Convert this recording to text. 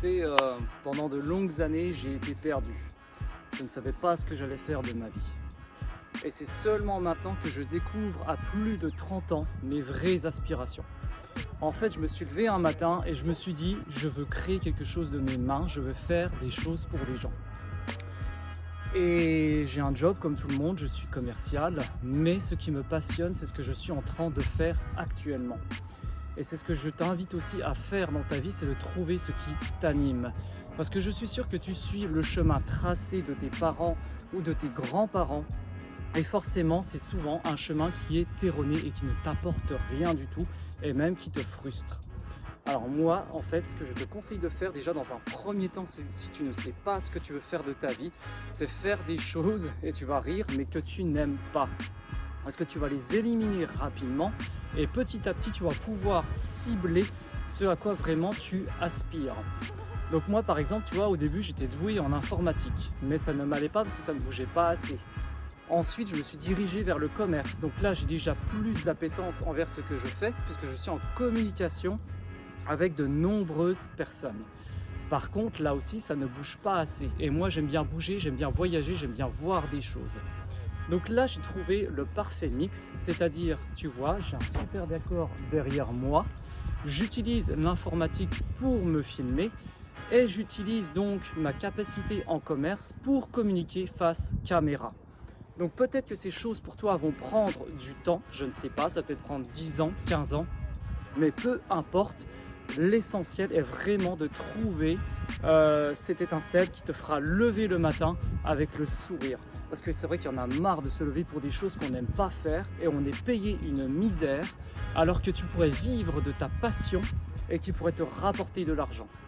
sais, pendant de longues années, j'ai été perdu. Je ne savais pas ce que j'allais faire de ma vie. Et c'est seulement maintenant que je découvre à plus de 30 ans mes vraies aspirations. En fait, je me suis levé un matin et je me suis dit, je veux créer quelque chose de mes mains, je veux faire des choses pour les gens. Et j'ai un job comme tout le monde, je suis commercial, mais ce qui me passionne, c'est ce que je suis en train de faire actuellement. Et c'est ce que je t'invite aussi à faire dans ta vie, c'est de trouver ce qui t'anime. Parce que je suis sûr que tu suis le chemin tracé de tes parents ou de tes grands-parents. Et forcément, c'est souvent un chemin qui est erroné et qui ne t'apporte rien du tout, et même qui te frustre. Alors moi, en fait, ce que je te conseille de faire déjà dans un premier temps, si tu ne sais pas ce que tu veux faire de ta vie, c'est faire des choses, et tu vas rire, mais que tu n'aimes pas. Parce que tu vas les éliminer rapidement et petit à petit, tu vas pouvoir cibler ce à quoi vraiment tu aspires. Donc moi, par exemple, tu vois, au début, j'étais doué en informatique, mais ça ne m'allait pas parce que ça ne bougeait pas assez. Ensuite, je me suis dirigé vers le commerce. Donc là, j'ai déjà plus d'appétence envers ce que je fais, puisque je suis en communication avec de nombreuses personnes. Par contre, là aussi, ça ne bouge pas assez. Et moi, j'aime bien bouger, j'aime bien voyager, j'aime bien voir des choses. Donc là, j'ai trouvé le parfait mix, c'est-à-dire, tu vois, j'ai un super décor derrière moi. J'utilise l'informatique pour me filmer et j'utilise donc ma capacité en commerce pour communiquer face caméra. Donc peut-être que ces choses pour toi vont prendre du temps, je ne sais pas, ça va peut-être prendre 10 ans, 15 ans, mais peu importe, l'essentiel est vraiment de trouver cette étincelle qui te fera lever le matin avec le sourire. Parce que c'est vrai qu'il y en a marre de se lever pour des choses qu'on n'aime pas faire et on est payé une misère alors que tu pourrais vivre de ta passion et qui pourrait te rapporter de l'argent.